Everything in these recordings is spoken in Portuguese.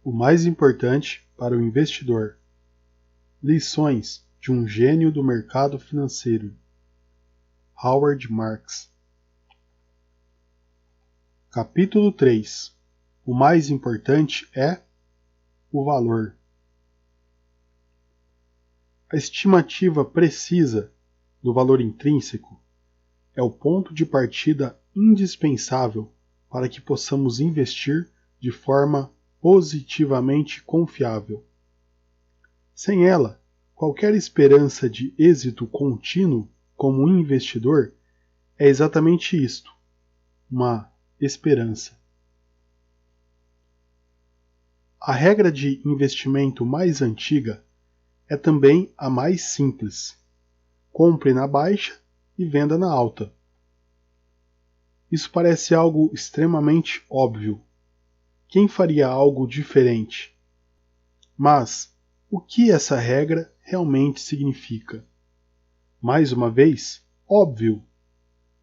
O mais importante para o investidor. Lições de um gênio do mercado financeiro. Howard Marks. Capítulo 3. O mais importante é o valor. A estimativa precisa do valor intrínseco é o ponto de partida indispensável para que possamos investir de forma positivamente confiável. Sem ela, qualquer esperança de êxito contínuo como investidor é exatamente isto, uma esperança. A regra de investimento mais antiga é também a mais simples. Compre na baixa e venda na alta. Isso parece algo extremamente óbvio. Quem faria algo diferente? Mas o que essa regra realmente significa? Mais uma vez, óbvio.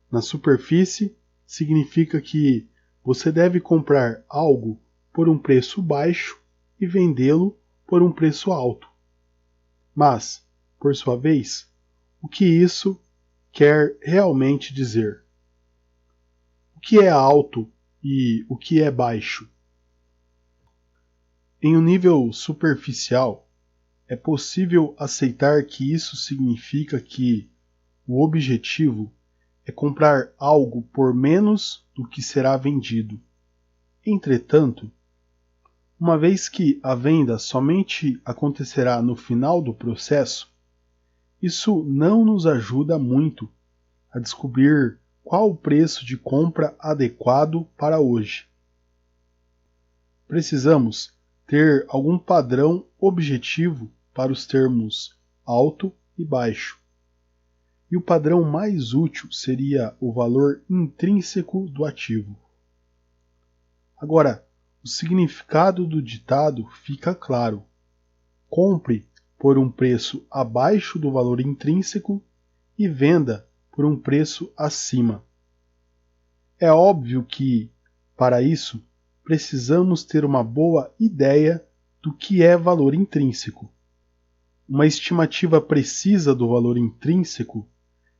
Na superfície, significa que você deve comprar algo por um preço baixo e vendê-lo por um preço alto. Mas, por sua vez, o que isso quer realmente dizer? O que é alto e o que é baixo? Em um nível superficial, é possível aceitar que isso significa que o objetivo é comprar algo por menos do que será vendido. Entretanto, uma vez que a venda somente acontecerá no final do processo, isso não nos ajuda muito a descobrir qual o preço de compra adequado para hoje. Precisamos ter algum padrão objetivo para os termos alto e baixo. E o padrão mais útil seria o valor intrínseco do ativo. Agora, o significado do ditado fica claro. Compre por um preço abaixo do valor intrínseco e venda por um preço acima. É óbvio que, para isso, precisamos ter uma boa ideia do que é valor intrínseco. Uma estimativa precisa do valor intrínseco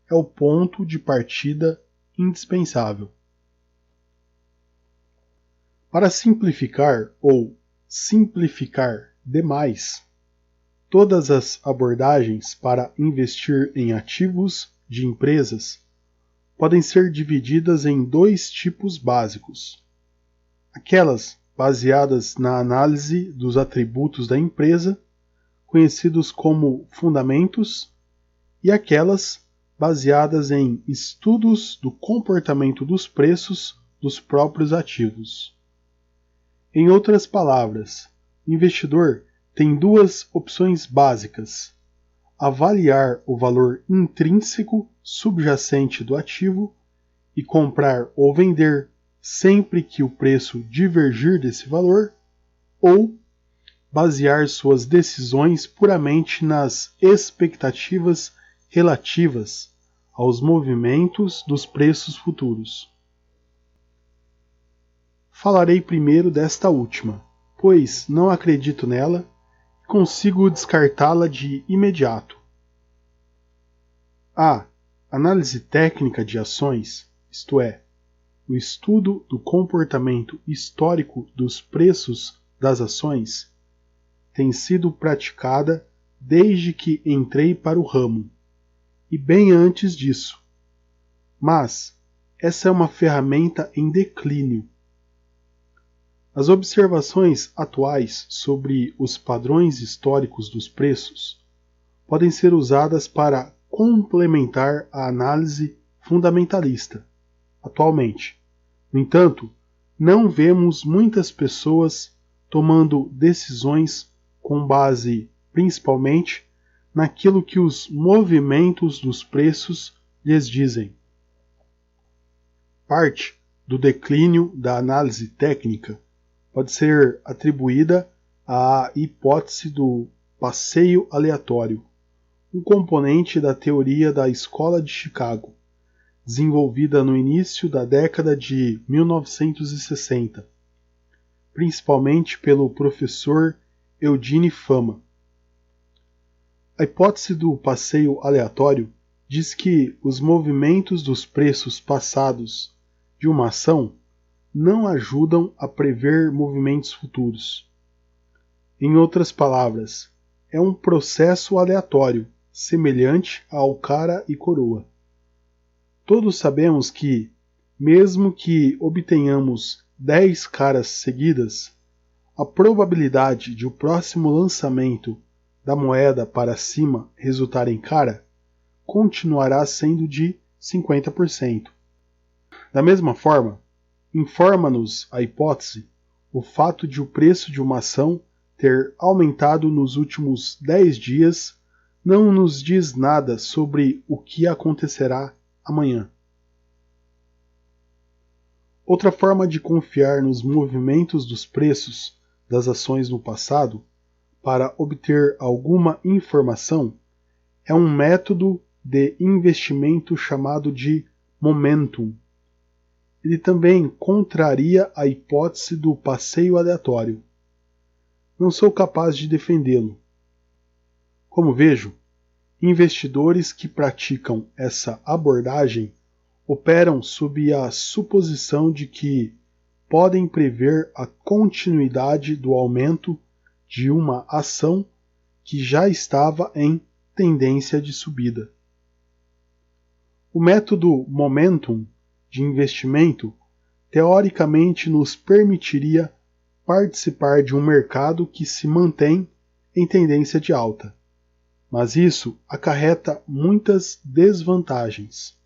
é o ponto de partida indispensável. Para simplificar ou simplificar demais, todas as abordagens para investir em ativos de empresas podem ser divididas em dois tipos básicos. Aquelas baseadas na análise dos atributos da empresa, conhecidos como fundamentos, e aquelas baseadas em estudos do comportamento dos preços dos próprios ativos. Em outras palavras, o investidor tem duas opções básicas: avaliar o valor intrínseco subjacente do ativo e comprar ou vender sempre que o preço divergir desse valor, ou basear suas decisões puramente nas expectativas relativas aos movimentos dos preços futuros. Falarei primeiro desta última, pois não acredito nela e consigo descartá-la de imediato. A análise técnica de ações, isto é, o estudo do comportamento histórico dos preços das ações, tem sido praticada desde que entrei para o ramo, e bem antes disso. Mas essa é uma ferramenta em declínio. As observações atuais sobre os padrões históricos dos preços podem ser usadas para complementar a análise fundamentalista. Atualmente, no entanto, não vemos muitas pessoas tomando decisões com base principalmente naquilo que os movimentos dos preços lhes dizem. Parte do declínio da análise técnica pode ser atribuída à hipótese do passeio aleatório, um componente da teoria da Escola de Chicago, desenvolvida no início da década de 1960. principalmente pelo professor Eugene Fama. A hipótese do passeio aleatório diz que os movimentos dos preços passados de uma ação não ajudam a prever movimentos futuros. Em outras palavras, é um processo aleatório, semelhante ao cara e coroa. Todos sabemos que, mesmo que obtenhamos 10 caras seguidas, a probabilidade de o próximo lançamento da moeda para cima resultar em cara continuará sendo de 50%. Da mesma forma, informa-nos a hipótese o fato de o preço de uma ação ter aumentado nos últimos 10 dias não nos diz nada sobre o que acontecerá amanhã. Outra forma de confiar nos movimentos dos preços das ações no passado para obter alguma informação é um método de investimento chamado de momentum. Ele também contraria a hipótese do passeio aleatório. Não sou capaz de defendê-lo. Como vejo, investidores que praticam essa abordagem operam sob a suposição de que podem prever a continuidade do aumento de uma ação que já estava em tendência de subida. O método momentum de investimento teoricamente nos permitiria participar de um mercado que se mantém em tendência de alta, mas isso acarreta muitas desvantagens.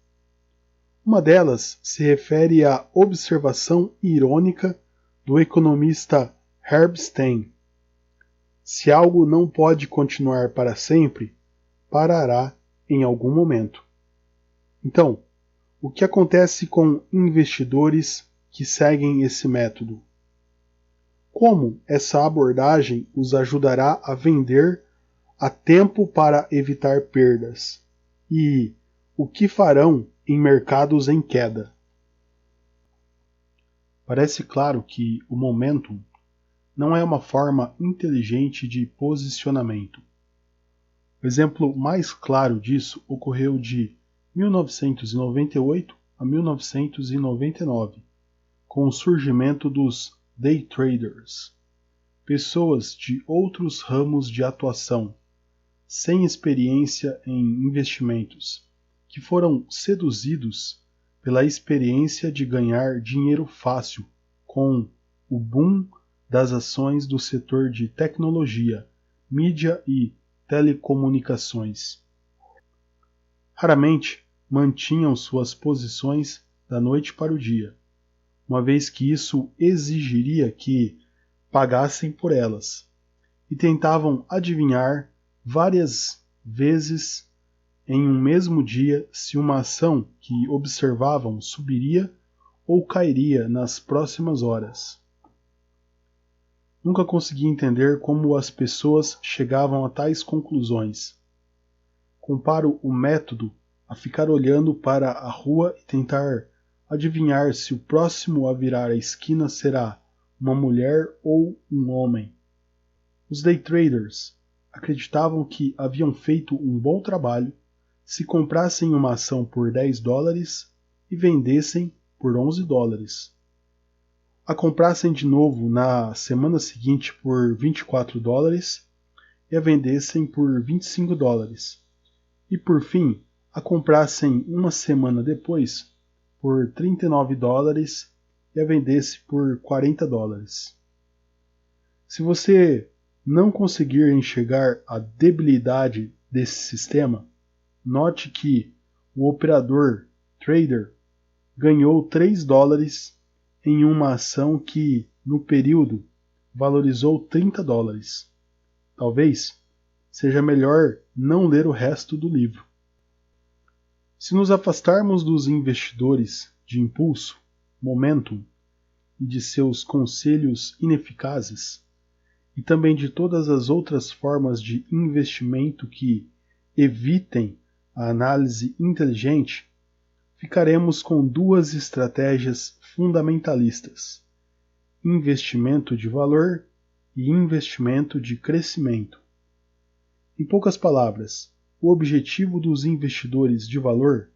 Uma delas se refere à observação irônica do economista Herb Stein. Se algo não pode continuar para sempre, parará em algum momento. Então, o que acontece com investidores que seguem esse método? Como essa abordagem os ajudará a vender a tempo para evitar perdas? E o que farão em mercados em queda? Parece claro que o momentum não é uma forma inteligente de posicionamento. O exemplo mais claro disso ocorreu de 1998 a 1999, com o surgimento dos day traders, pessoas de outros ramos de atuação, sem experiência em investimentos, que foram seduzidos pela experiência de ganhar dinheiro fácil com o boom das ações do setor de tecnologia, mídia e telecomunicações. Raramente mantinham suas posições da noite para o dia, uma vez que isso exigiria que pagassem por elas, e tentavam adivinhar várias vezes em um mesmo dia se uma ação que observavam subiria ou cairia nas próximas horas. Nunca consegui entender como as pessoas chegavam a tais conclusões. Comparo o método a ficar olhando para a rua e tentar adivinhar se o próximo a virar a esquina será uma mulher ou um homem. Os day traders acreditavam que haviam feito um bom trabalho se comprassem uma ação por $10 e vendessem por $11. A comprassem de novo na semana seguinte por $24 e a vendessem por $25. E por fim, a comprassem uma semana depois por $39 e a vendesse por $40. Se você não conseguir enxergar a debilidade desse sistema, note que o operador trader ganhou $3 em uma ação que, no período, valorizou $30. Talvez seja melhor não ler o resto do livro. Se nos afastarmos dos investidores de impulso, momentum e de seus conselhos ineficazes, e também de todas as outras formas de investimento que evitem a análise inteligente, ficaremos com duas estratégias fundamentalistas: investimento de valor e investimento de crescimento. Em poucas palavras, o objetivo dos investidores de valor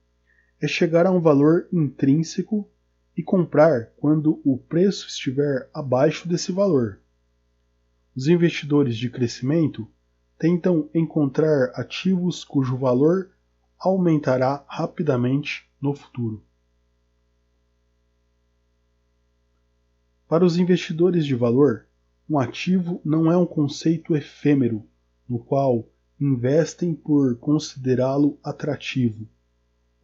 é chegar a um valor intrínseco e comprar quando o preço estiver abaixo desse valor. Os investidores de crescimento tentam encontrar ativos cujo valor aumentará rapidamente no futuro. Para os investidores de valor, um ativo não é um conceito efêmero no qual investem por considerá-lo atrativo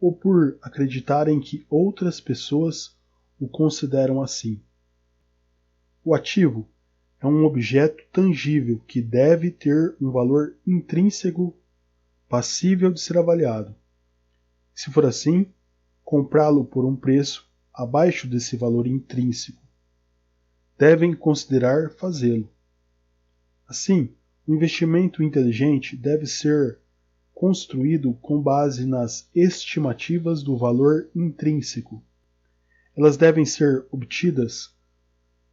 ou por acreditarem que outras pessoas o consideram assim. O ativo é um objeto tangível que deve ter um valor intrínseco passível de ser avaliado. Se for assim, comprá-lo por um preço abaixo desse valor intrínseco. Devem considerar fazê-lo. Assim, o investimento inteligente deve ser construído com base nas estimativas do valor intrínseco. Elas devem ser obtidas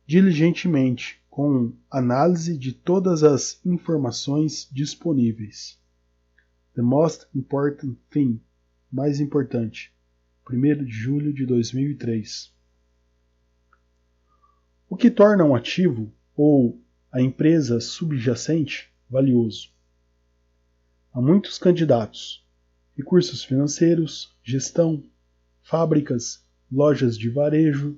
diligentemente, com análise de todas as informações disponíveis. The most important thing, mais importante, 1º de julho de 2003. O que torna um ativo ou a empresa subjacente valioso? Há muitos candidatos: recursos financeiros, gestão, fábricas, lojas de varejo,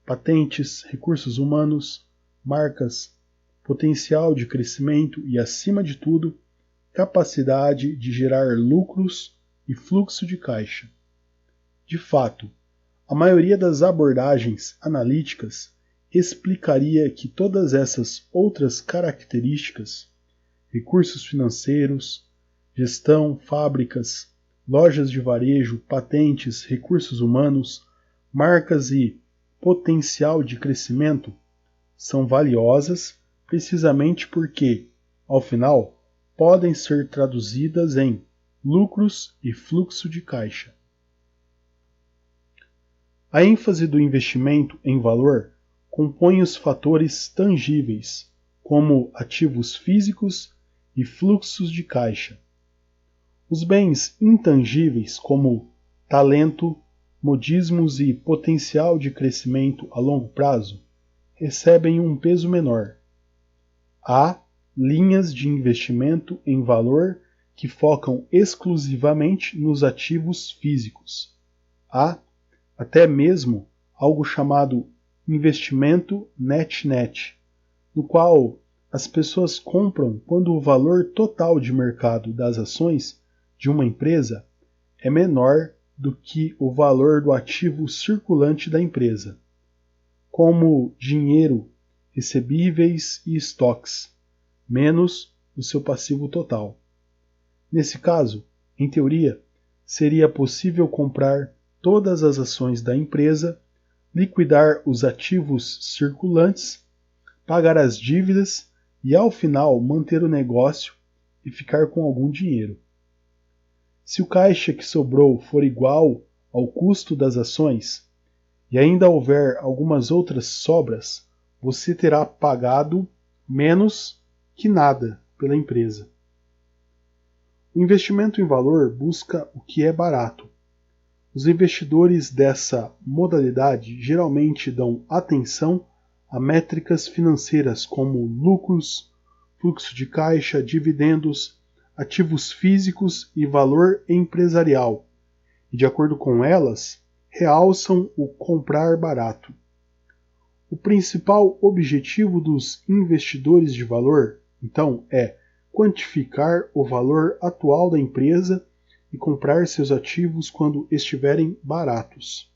patentes, recursos humanos, marcas, potencial de crescimento e, acima de tudo, capacidade de gerar lucros e fluxo de caixa. De fato, a maioria das abordagens analíticas explicaria que todas essas outras características, recursos financeiros, gestão, fábricas, lojas de varejo, patentes, recursos humanos, marcas e potencial de crescimento, são valiosas precisamente porque, ao final, podem ser traduzidas em lucros e fluxo de caixa. A ênfase do investimento em valor compõe os fatores tangíveis, como ativos físicos e fluxos de caixa. Os bens intangíveis, como talento, modismos e potencial de crescimento a longo prazo, recebem um peso menor. Há linhas de investimento em valor que focam exclusivamente nos ativos físicos. Há até mesmo algo chamado investimento net-net, no qual as pessoas compram quando o valor total de mercado das ações de uma empresa é menor do que o valor do ativo circulante da empresa, como dinheiro, recebíveis e estoques, menos o seu passivo total. Nesse caso, em teoria, seria possível comprar todas as ações da empresa, liquidar os ativos circulantes, pagar as dívidas e, ao final, manter o negócio e ficar com algum dinheiro. Se o caixa que sobrou for igual ao custo das ações e ainda houver algumas outras sobras, você terá pagado menos que nada pela empresa. O investimento em valor busca o que é barato. Os investidores dessa modalidade geralmente dão atenção a métricas financeiras como lucros, fluxo de caixa, dividendos, ativos físicos e valor empresarial, e, de acordo com elas, realçam o comprar barato. O principal objetivo dos investidores de valor, então, é quantificar o valor atual da empresa e comprar seus ativos quando estiverem baratos.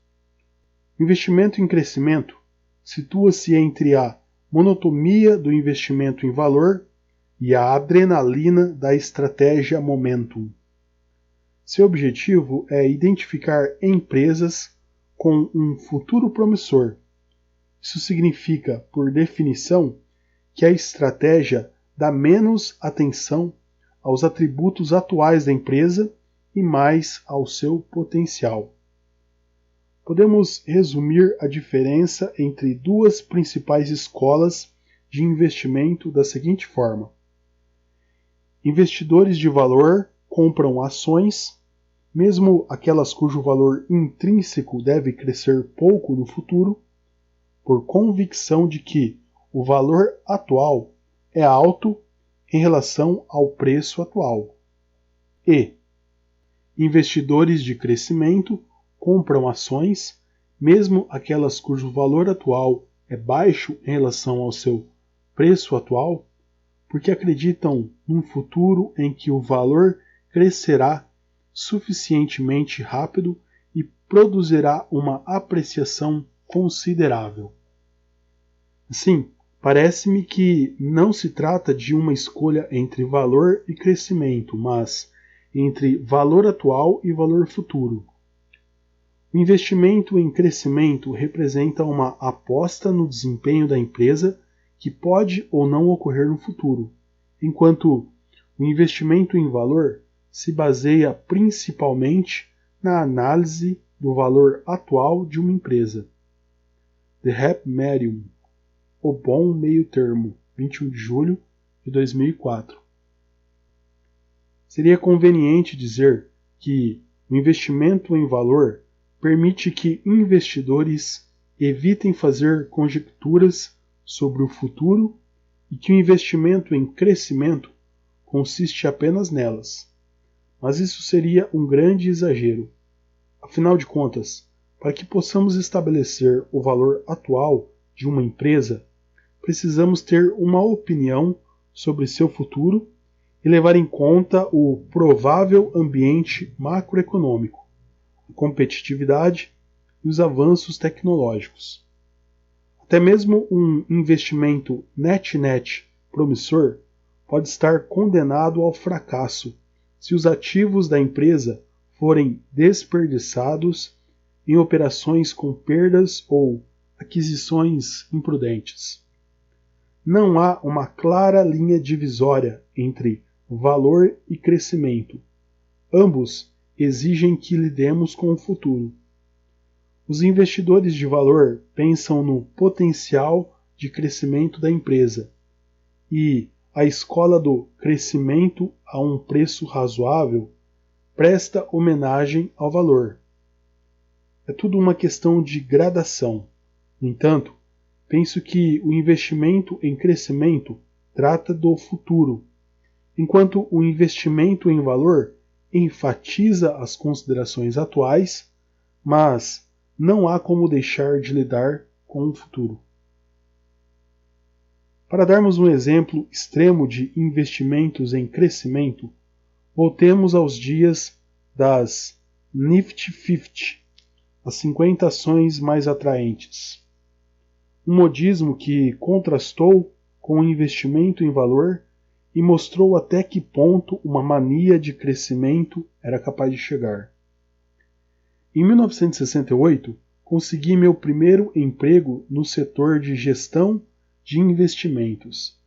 O investimento em crescimento situa-se entre a monotonia do investimento em valor e a adrenalina da estratégia momentum. Seu objetivo é identificar empresas com um futuro promissor. Isso significa, por definição, que a estratégia dá menos atenção aos atributos atuais da empresa e mais ao seu potencial. podemos resumir a diferença entre duas principais escolas de investimento da seguinte forma: investidores de valor compram ações, mesmo aquelas cujo valor intrínseco deve crescer pouco no futuro, por convicção de que o valor atual é alto em relação ao preço atual. E investidores de crescimento compram ações, mesmo aquelas cujo valor atual é baixo em relação ao seu preço atual, porque acreditam num futuro em que o valor crescerá suficientemente rápido e produzirá uma apreciação considerável. Assim, parece-me que não se trata de uma escolha entre valor e crescimento, mas entre valor atual e valor futuro. O investimento em crescimento representa uma aposta no desempenho da empresa que pode ou não ocorrer no futuro, enquanto o investimento em valor se baseia principalmente na análise do valor atual de uma empresa. The Happy Medium, o bom meio termo, 21 de julho de 2004. Seria conveniente dizer que o investimento em valor permite que investidores evitem fazer conjecturas sobre o futuro e que o investimento em crescimento consiste apenas nelas. Mas isso seria um grande exagero. Afinal de contas, para que possamos estabelecer o valor atual de uma empresa, precisamos ter uma opinião sobre seu futuro e levar em conta o provável ambiente macroeconômico, a competitividade e os avanços tecnológicos. Até mesmo um investimento net promissor pode estar condenado ao fracasso se os ativos da empresa forem desperdiçados em operações com perdas ou aquisições imprudentes. Não há uma clara linha divisória entre valor e crescimento. Ambos exigem que lidemos com o futuro. Os investidores de valor pensam no potencial de crescimento da empresa e a escola do crescimento a um preço razoável presta homenagem ao valor. É tudo uma questão de gradação. No entanto, penso que o investimento em crescimento trata do futuro, enquanto o investimento em valor enfatiza as considerações atuais, mas não há como deixar de lidar com o futuro. Para darmos um exemplo extremo de investimentos em crescimento, voltemos aos dias das Nifty 50, as 50 ações mais atraentes. Um modismo que contrastou com o investimento em valor e mostrou até que ponto uma mania de crescimento era capaz de chegar. Em 1968, consegui meu primeiro emprego no setor de gestão de investimentos.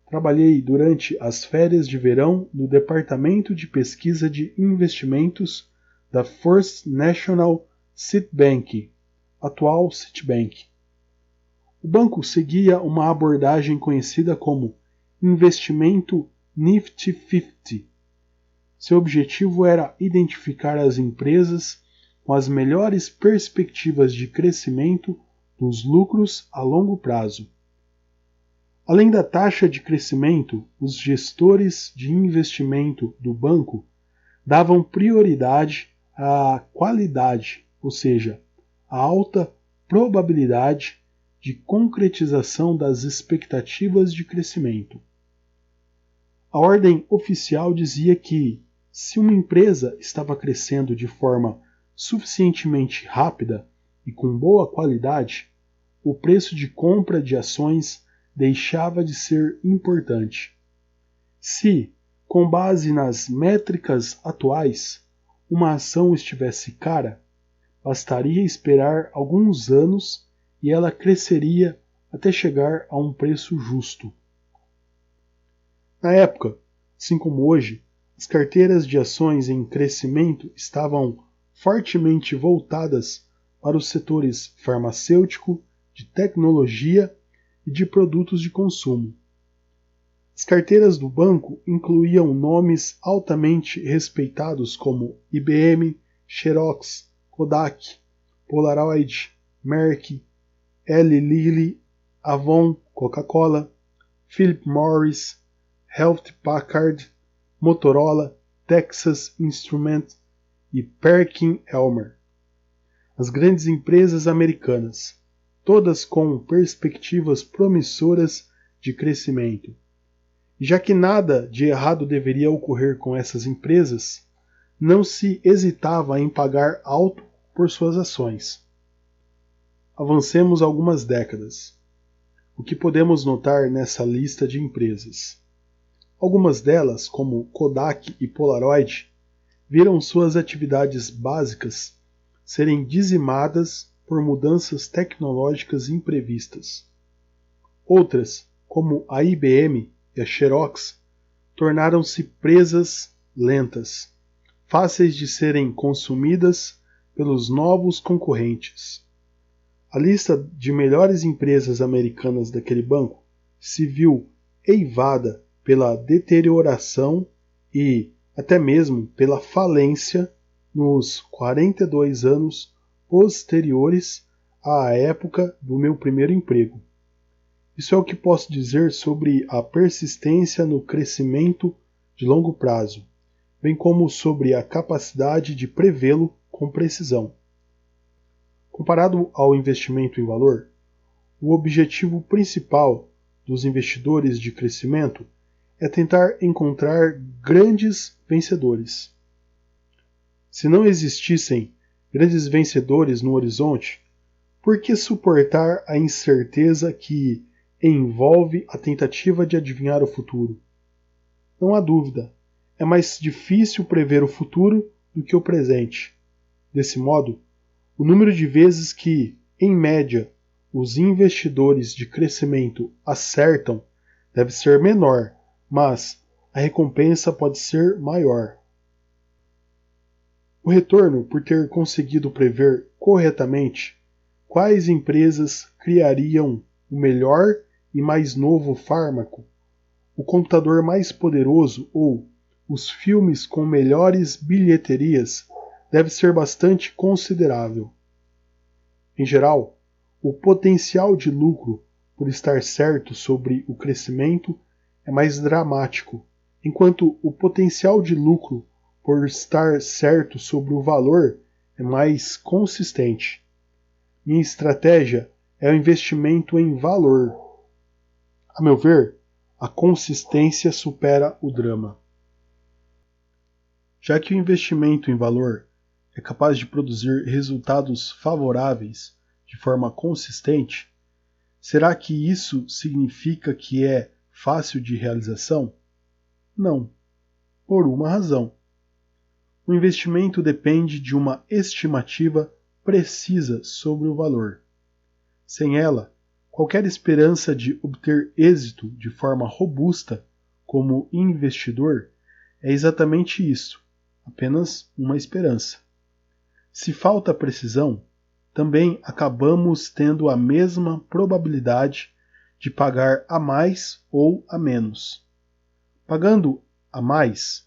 Trabalhei durante as férias de verão no Departamento de Pesquisa de Investimentos da First National Citibank, atual Citibank. O banco seguia uma abordagem conhecida como investimento Nifty 50. Seu objetivo era identificar as empresas com as melhores perspectivas de crescimento dos lucros a longo prazo. Além da taxa de crescimento, os gestores de investimento do banco davam prioridade à qualidade, ou seja, à alta probabilidade de concretização das expectativas de crescimento. A ordem oficial dizia que, se uma empresa estava crescendo de forma suficientemente rápida e com boa qualidade, o preço de compra de ações deixava de ser importante. Se, com base nas métricas atuais, uma ação estivesse cara, bastaria esperar alguns anos e ela cresceria até chegar a um preço justo. Na época, assim como hoje, as carteiras de ações em crescimento estavam fortemente voltadas para os setores farmacêutico, de tecnologia e de produtos de consumo. As carteiras do banco incluíam nomes altamente respeitados como IBM, Xerox, Kodak, Polaroid, Merck, Eli Lilly, Avon, Coca-Cola, Philip Morris, Hewlett-Packard, Motorola, Texas Instruments e Perkin-Elmer. As grandes empresas americanas, todas com perspectivas promissoras de crescimento. E já que nada de errado deveria ocorrer com essas empresas, não se hesitava em pagar alto por suas ações. Avancemos algumas décadas. O que podemos notar nessa lista de empresas? Algumas delas, como Kodak e Polaroid, viram suas atividades básicas serem dizimadas por mudanças tecnológicas imprevistas. Outras, como a IBM e a Xerox, tornaram-se presas lentas, fáceis de serem consumidas pelos novos concorrentes. A lista de melhores empresas americanas daquele banco se viu eivada pela deterioração e até mesmo pela falência nos 42 anos posteriores à época do meu primeiro emprego. Isso é o que posso dizer sobre a persistência no crescimento de longo prazo, bem como sobre a capacidade de prevê-lo com precisão. Comparado ao investimento em valor, o objetivo principal dos investidores de crescimento é tentar encontrar grandes vencedores. Se não existissem grandes vencedores no horizonte, por que suportar a incerteza que envolve a tentativa de adivinhar o futuro? Não há dúvida, é mais difícil prever o futuro do que o presente. Desse modo, o número de vezes que, em média, os investidores de crescimento acertam deve ser menor, mas a recompensa pode ser maior. O retorno por ter conseguido prever corretamente quais empresas criariam o melhor e mais novo fármaco, o computador mais poderoso ou os filmes com melhores bilheterias deve ser bastante considerável. Em geral, o potencial de lucro por estar certo sobre o crescimento é mais dramático, enquanto o potencial de lucro por estar certo sobre o valor é mais consistente. Minha estratégia é o investimento em valor. A meu ver, a consistência supera o drama. Já que o investimento em valor é capaz de produzir resultados favoráveis de forma consistente, será que isso significa que é fácil de realização? Não, por uma razão. O investimento depende de uma estimativa precisa sobre o valor. Sem ela, qualquer esperança de obter êxito de forma robusta como investidor é exatamente isso, apenas uma esperança. Se falta precisão, também acabamos tendo a mesma probabilidade de pagar a mais ou a menos. Pagando a mais,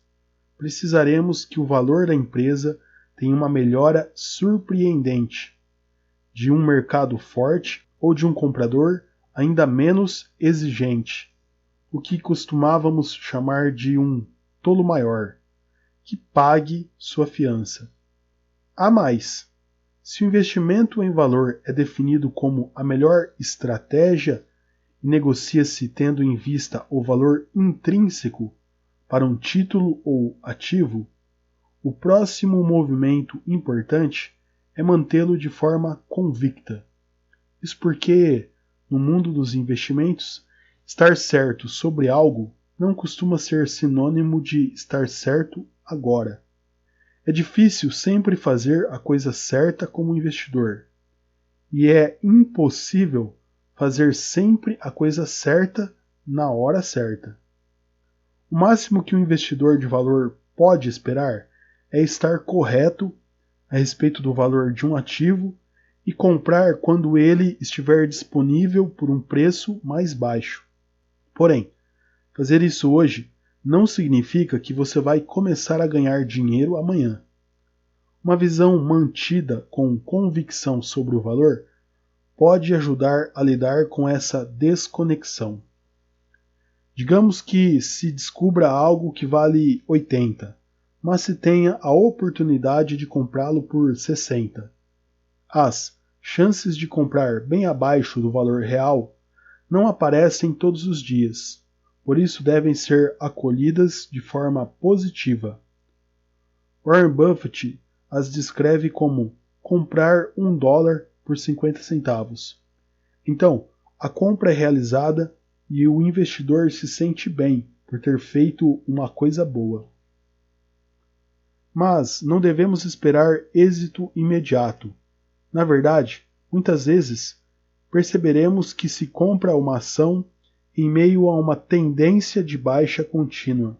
precisaremos que o valor da empresa tenha uma melhora surpreendente, de um mercado forte ou de um comprador ainda menos exigente, o que costumávamos chamar de um tolo maior, que pague sua fiança. A mais, se o investimento em valor é definido como a melhor estratégia e negocia-se tendo em vista o valor intrínseco para um título ou ativo, o próximo movimento importante é mantê-lo de forma convicta. Isso porque, no mundo dos investimentos, estar certo sobre algo não costuma ser sinônimo de estar certo agora. É difícil sempre fazer a coisa certa como investidor, e é impossível fazer sempre a coisa certa na hora certa. O máximo que um investidor de valor pode esperar é estar correto a respeito do valor de um ativo e comprar quando ele estiver disponível por um preço mais baixo. Porém, fazer isso hoje não significa que você vai começar a ganhar dinheiro amanhã. Uma visão mantida com convicção sobre o valor pode ajudar a lidar com essa desconexão. Digamos que se descubra algo que vale 80, mas se tenha a oportunidade de comprá-lo por 60. As chances de comprar bem abaixo do valor real não aparecem todos os dias, por isso devem ser acolhidas de forma positiva. Warren Buffett as descreve como comprar $1 por 50 centavos. Então, a compra é realizada e o investidor se sente bem por ter feito uma coisa boa. Mas não devemos esperar êxito imediato. Na verdade, muitas vezes, perceberemos que se compra uma ação em meio a uma tendência de baixa contínua.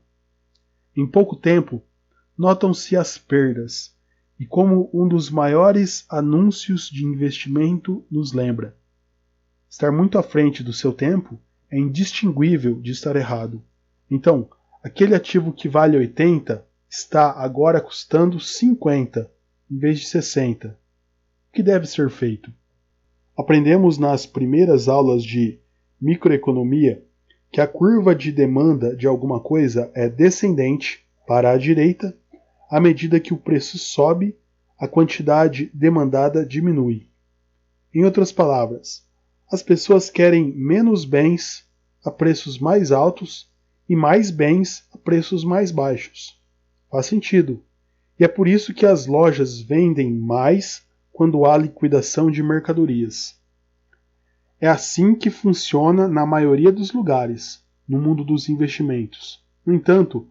Em pouco tempo, notam-se as perdas, e como um dos maiores anúncios de investimento nos lembra, estar muito à frente do seu tempo é indistinguível de estar errado. Então, aquele ativo que vale 80 está agora custando 50 em vez de 60. O que deve ser feito? Aprendemos nas primeiras aulas de microeconomia que a curva de demanda de alguma coisa é descendente para a direita à medida que o preço sobe, a quantidade demandada diminui. Em outras palavras, as pessoas querem menos bens a preços mais altos e mais bens a preços mais baixos. Faz sentido. E é por isso que as lojas vendem mais quando há liquidação de mercadorias. É assim que funciona na maioria dos lugares, no mundo dos investimentos. No entanto,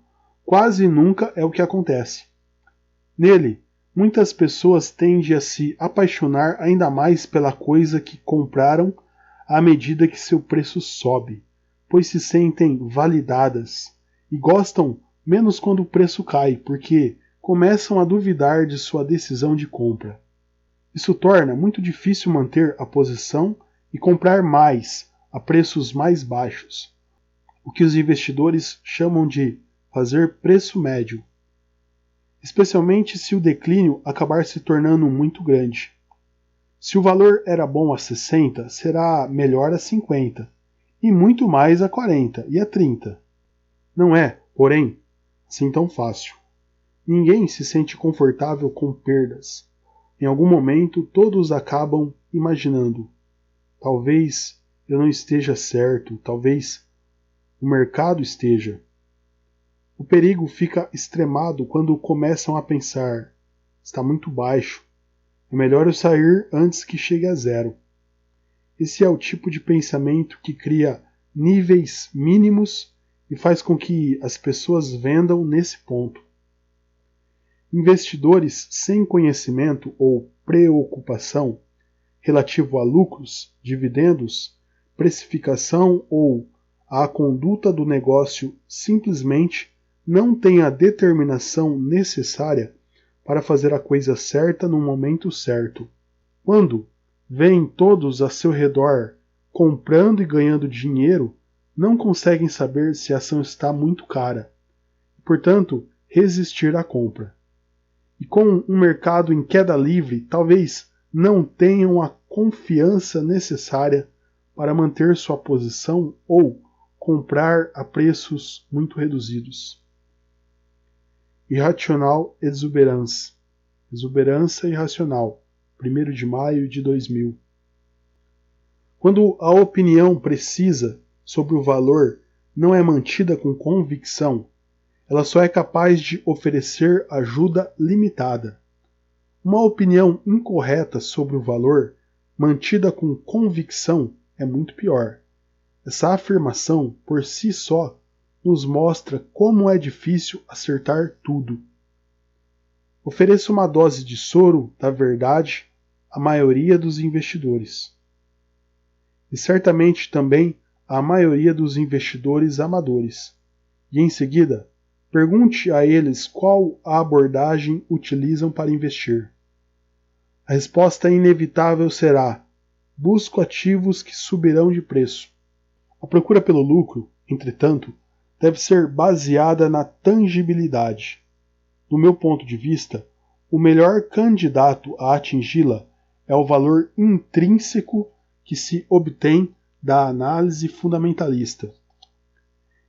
quase nunca é o que acontece. Nele, muitas pessoas tendem a se apaixonar ainda mais pela coisa que compraram à medida que seu preço sobe, pois se sentem validadas e gostam menos quando o preço cai, porque começam a duvidar de sua decisão de compra. Isso torna muito difícil manter a posição e comprar mais a preços mais baixos, o que os investidores chamam de fazer preço médio, especialmente se o declínio acabar se tornando muito grande. Se o valor era bom a 60, será melhor a 50, e muito mais a 40 e a 30. Não é, porém, assim tão fácil. Ninguém se sente confortável com perdas. Em algum momento, todos acabam imaginando: talvez eu não esteja certo, talvez o mercado esteja. O perigo fica extremado quando começam a pensar: está muito baixo, é melhor eu sair antes que chegue a zero. Esse é o tipo de pensamento que cria níveis mínimos e faz com que as pessoas vendam nesse ponto. Investidores sem conhecimento ou preocupação relativo a lucros, dividendos, precificação ou à conduta do negócio simplesmente não têm a determinação necessária para fazer a coisa certa no momento certo. Quando veem todos a seu redor comprando e ganhando dinheiro, não conseguem saber se a ação está muito cara e, portanto, resistir à compra. E com um mercado em queda livre, talvez não tenham a confiança necessária para manter sua posição ou comprar a preços muito reduzidos. Irrational exuberance. Exuberância irracional. 1º de maio de 2000. Quando a opinião precisa sobre o valor não é mantida com convicção, ela só é capaz de oferecer ajuda limitada. Uma opinião incorreta sobre o valor, mantida com convicção, é muito pior. Essa afirmação, por si só, nos mostra como é difícil acertar tudo. Ofereça uma dose de soro da verdade à maioria dos investidores. E certamente também à maioria dos investidores amadores. E em seguida, pergunte a eles qual a abordagem utilizam para investir. A A resposta inevitável será: busco ativos que subirão de preço. A procura pelo lucro, entretanto, deve ser baseada na tangibilidade. Do meu ponto de vista, o melhor candidato a atingi-la é o valor intrínseco que se obtém da análise fundamentalista.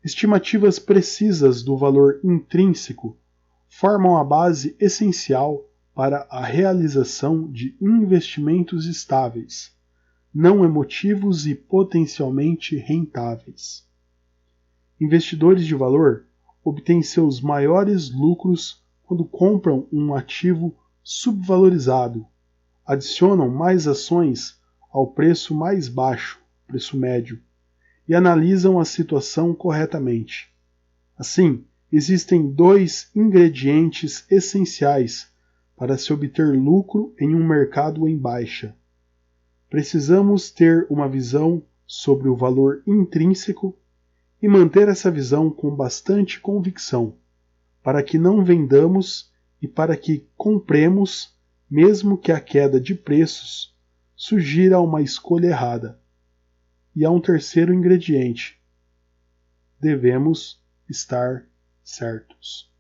Estimativas precisas do valor intrínseco formam a base essencial para a realização de investimentos estáveis, não emotivos e potencialmente rentáveis. Investidores de valor obtêm seus maiores lucros quando compram um ativo subvalorizado, adicionam mais ações ao preço mais baixo, preço médio, e analisam a situação corretamente. Assim, existem dois ingredientes essenciais para se obter lucro em um mercado em baixa. Precisamos ter uma visão sobre o valor intrínseco e manter essa visão com bastante convicção, para que não vendamos e para que compremos, mesmo que a queda de preços sugira uma escolha errada. E há um terceiro ingrediente: devemos estar certos.